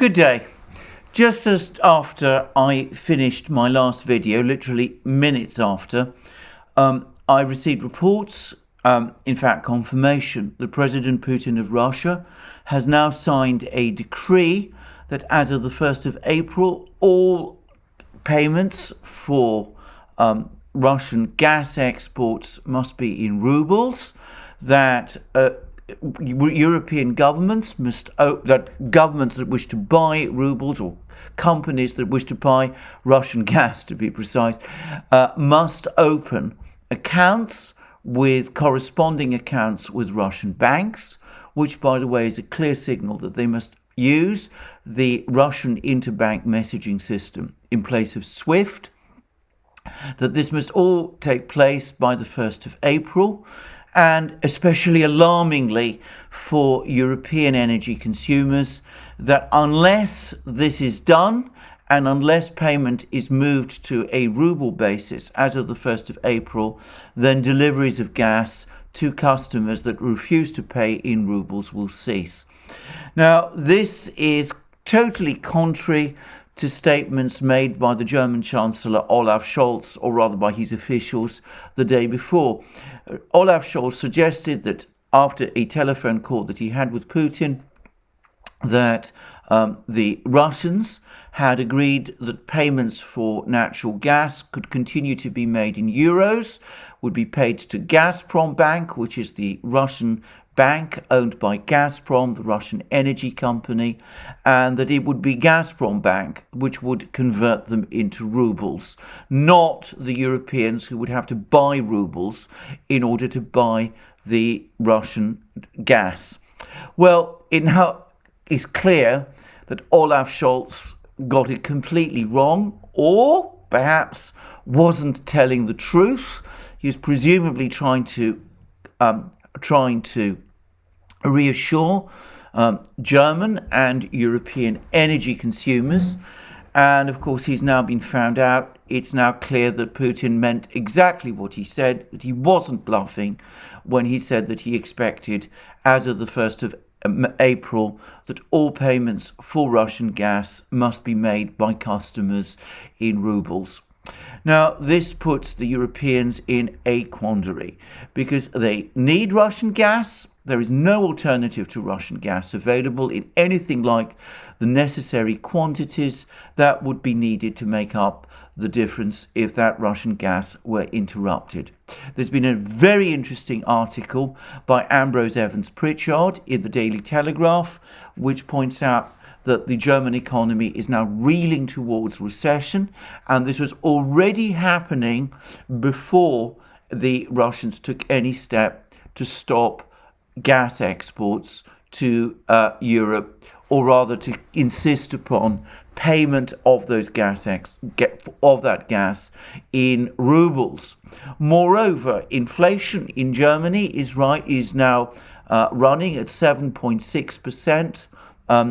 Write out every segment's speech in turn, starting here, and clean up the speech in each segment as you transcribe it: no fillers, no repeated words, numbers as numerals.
Good day. Just as after I finished my last video, literally minutes after, I received reports, in fact confirmation, that President Putin of Russia has now signed a decree that as of the 1st of April, all payments for Russian gas exports must be in rubles, that European governments governments that wish to buy rubles, or companies that wish to buy Russian gas, to be precise, must open accounts with corresponding accounts with Russian banks, which, by the way, is a clear signal that they must use the Russian interbank messaging system in place of SWIFT, that this must all take place by the 1st of April, and especially alarmingly for European energy consumers, that unless this is done and unless payment is moved to a ruble basis as of the 1st of April, then deliveries of gas to customers that refuse to pay in rubles will cease. Now, this is totally contrary to statements made by the German Chancellor Olaf Scholz, or rather by his officials, the day before. Olaf Scholz suggested that after a telephone call that he had with Putin, that the Russians had agreed that payments for natural gas could continue to be made in euros, would be paid to Gazprom Bank, which is the Russian bank owned by Gazprom, the Russian energy company, and that it would be Gazprom Bank which would convert them into rubles, not the Europeans who would have to buy rubles in order to buy the Russian gas. Well, it now is clear that Olaf Scholz got it completely wrong, or perhaps wasn't telling the truth. He was presumably trying to reassure German and European energy consumers. And of course, he's now been found out. It's now clear that Putin meant exactly what he said, that he wasn't bluffing when he said that he expected, as of the 1st of April, that all payments for Russian gas must be made by customers in rubles. Now, this puts the Europeans in a quandary because they need Russian gas. There is no alternative to Russian gas available in anything like the necessary quantities that would be needed to make up the difference if that Russian gas were interrupted. There's been a very interesting article by Ambrose Evans-Pritchard in the Daily Telegraph, which points out that the German economy is now reeling towards recession, and this was already happening before the Russians took any step to stop gas exports to Europe, or rather to insist upon payment of those that gas in rubles. Moreover, inflation in Germany is now running at 7.6%.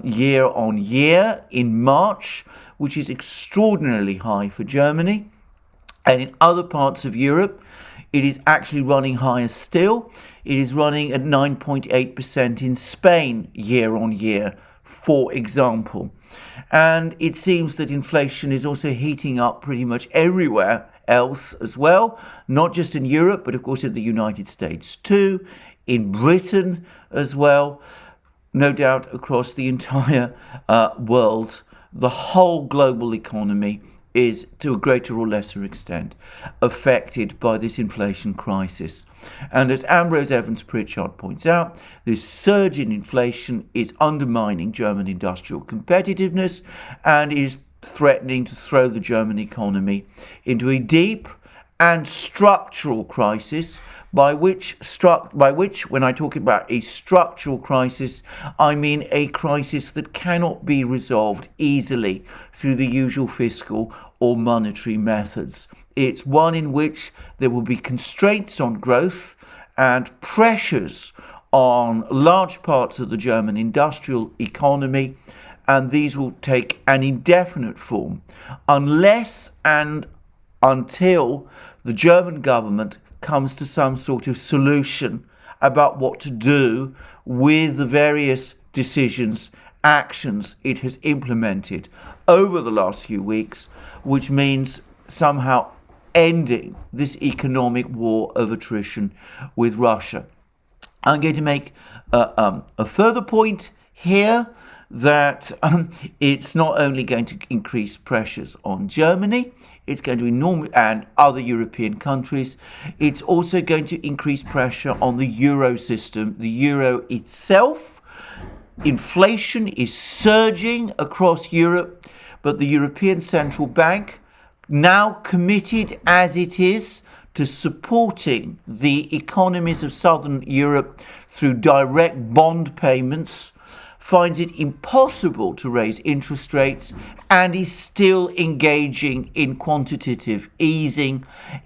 Year on year in March, which is extraordinarily high for Germany. And in other parts of Europe, it is actually running higher still. It is running at 9.8% in Spain year on year, for example. And it seems that inflation is also heating up pretty much everywhere else as well, not just in Europe, but of course in the United States too, in Britain as well. No doubt across the entire world, the whole global economy is, to a greater or lesser extent, affected by this inflation crisis. And as Ambrose Evans-Pritchard points out, this surge in inflation is undermining German industrial competitiveness and is threatening to throw the German economy into a deep and structural crisis, by which, when I talk about a structural crisis, I mean a crisis that cannot be resolved easily through the usual fiscal or monetary methods. It's one in which there will be constraints on growth and pressures on large parts of the German industrial economy, and these will take an indefinite form unless and until the German government comes to some sort of solution about what to do with the various decisions actions it has implemented over the last few weeks, which means somehow ending this economic war of attrition with Russia. I'm going to make a further point here that it's not only going to increase pressures on Germany, it's going to and other European countries, it's also going to increase pressure on the euro system, the euro itself. Inflation is surging across Europe, but the European Central Bank, now committed as it is to supporting the economies of Southern Europe through direct bond payments, finds it impossible to raise interest rates and is still engaging in quantitative easing,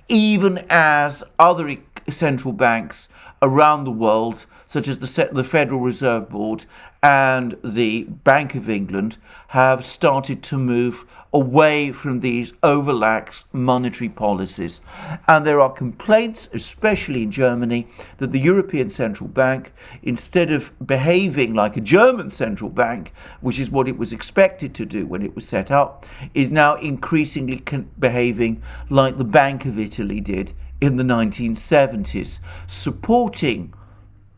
even as other central banks around the world, such as the Federal Reserve Board and the Bank of England, have started to move away from these overlax monetary policies. And there are complaints, especially in Germany, that the European Central Bank, instead of behaving like a German central bank, which is what it was expected to do when it was set up, is now increasingly behaving like the Bank of Italy did in the 1970s, supporting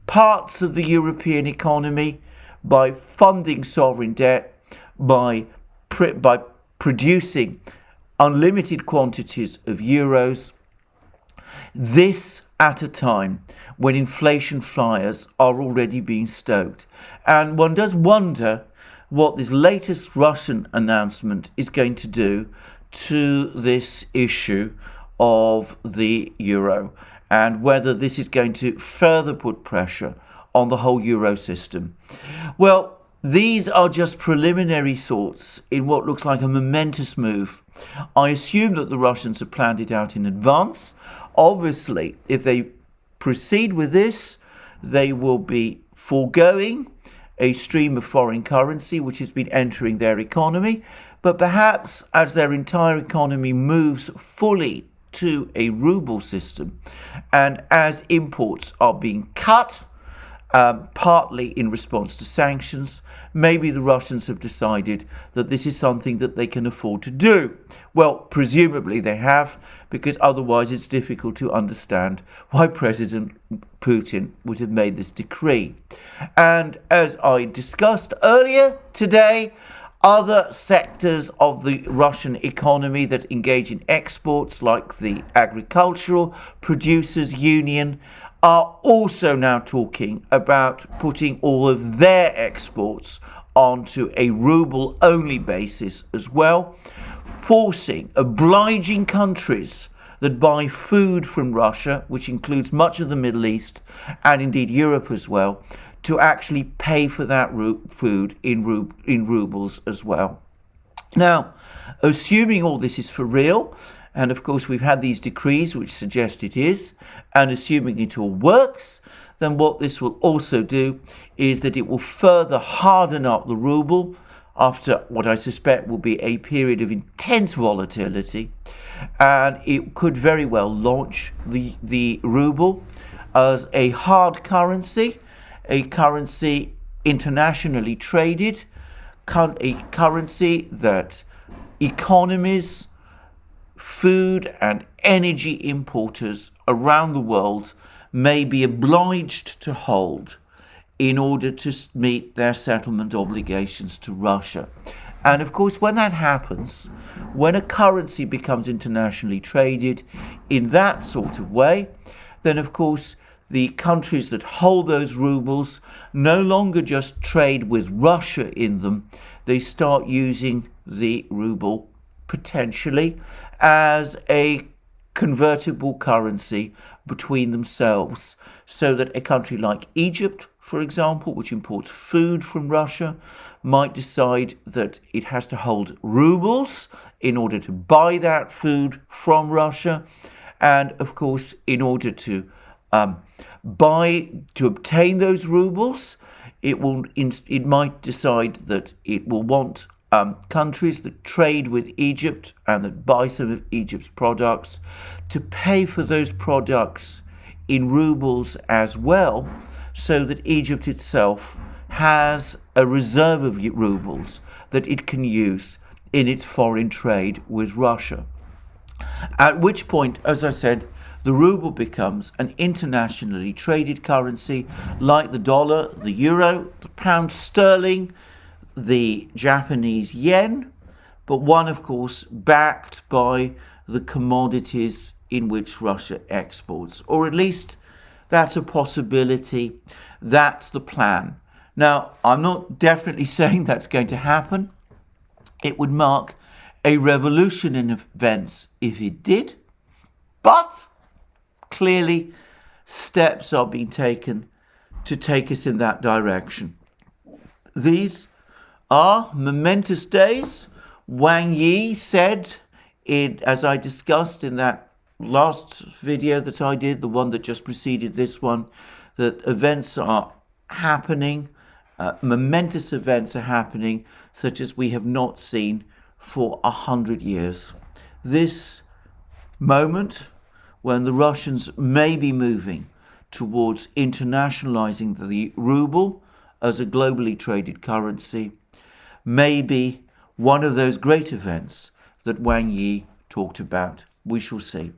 parts of the European economy by funding sovereign debt, by producing unlimited quantities of euros. This at a time when inflation fires are already being stoked. And one does wonder what this latest Russian announcement is going to do to this issue of the euro, and whether this is going to further put pressure on the whole euro system. Well, these are just preliminary thoughts in what looks like a momentous move. I assume that the Russians have planned it out in advance. Obviously, if they proceed with this, they will be foregoing a stream of foreign currency which has been entering their economy. But perhaps as their entire economy moves fully to a ruble system, and as imports are being cut, partly in response to sanctions, maybe the Russians have decided that this is something that they can afford to do. Well, presumably they have, because otherwise it's difficult to understand why President Putin would have made this decree. And as I discussed earlier today, other sectors of the Russian economy that engage in exports, like the Agricultural Producers Union, are also now talking about putting all of their exports onto a ruble-only basis as well, obliging countries that buy food from Russia, which includes much of the Middle East and indeed Europe as well, to actually pay for that food in rubles as well. Now, assuming all this is for real, and of course we've had these decrees which suggest it is, and assuming it all works, then what this will also do is that it will further harden up the ruble after what I suspect will be a period of intense volatility, and it could very well launch the ruble as a hard currency, a currency internationally traded, a currency that economies, food and energy importers around the world may be obliged to hold in order to meet their settlement obligations to Russia. And of course, when that happens, when a currency becomes internationally traded in that sort of way, then of course the countries that hold those rubles no longer just trade with Russia in them, they start using the ruble potentially as a convertible currency between themselves, so that a country like Egypt, for example, which imports food from Russia, might decide that it has to hold rubles in order to buy that food from Russia. And of course, in order to obtain those rubles, it might decide that it will want countries that trade with Egypt and that buy some of Egypt's products to pay for those products in rubles as well, so that Egypt itself has a reserve of rubles that it can use in its foreign trade with Russia. At which point, as I said, the ruble becomes an internationally traded currency like the dollar, the euro, the pound sterling, the Japanese yen, but one, of course, backed by the commodities in which Russia exports. Or at least that's a possibility. That's the plan. Now, I'm not definitely saying that's going to happen. It would mark a revolution in events if it did, but clearly steps are being taken to take us in that direction. These are momentous days. Wang Yi said, as I discussed in that last video that I did, the one that just preceded this one, that events are happening, momentous events are happening, such as we have not seen for 100 years. This moment when the Russians may be moving towards internationalizing the ruble as a globally traded currency may be one of those great events that Wang Yi talked about. We shall see.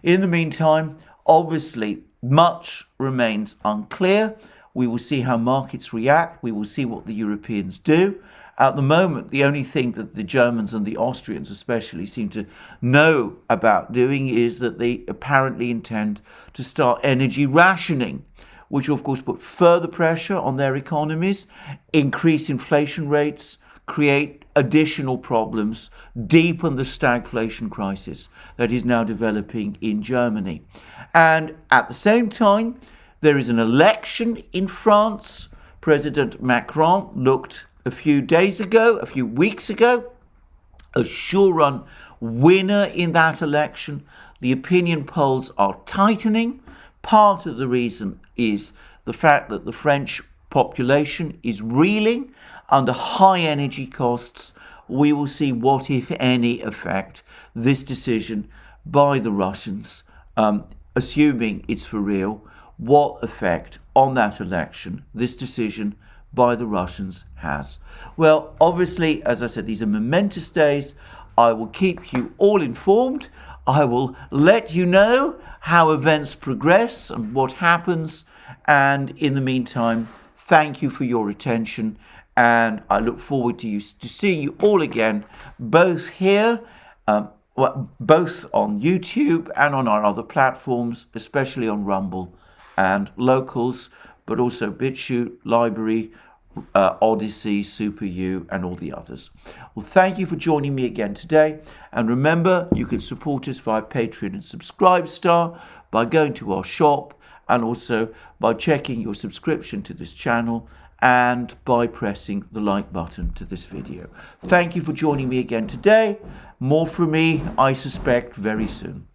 In the meantime, obviously, much remains unclear. We will see how markets react. We will see what the Europeans do. At the moment, the only thing that the Germans and the Austrians especially seem to know about doing is that they apparently intend to start energy rationing, which will, of course, put further pressure on their economies, increase inflation rates, create additional problems, deepen the stagflation crisis that is now developing in Germany. And at the same time, there is an election in France. President Macron looked a few weeks ago, a sure-run winner in that election. The opinion polls are tightening. Part of the reason is the fact that the French population is reeling under high energy costs. We will see what, if any, effect this decision by the Russians, assuming it's for real, what effect on that election this decision by the Russians has. Well, obviously, as I said, these are momentous days. I will keep you all informed. I will let you know how events progress and what happens. And in the meantime, thank you for your attention. And I look forward to seeing you all again, both here, both on YouTube and on our other platforms, especially on Rumble and Locals, but also BitChute, Library, ODYSEE, SuperU, and all the others. Well, thank you for joining me again today. And remember, you can support us via Patreon and Subscribestar by going to our shop, and also by checking your subscription to this channel and by pressing the like button to this video. Thank you for joining me again today. More from me, I suspect, very soon.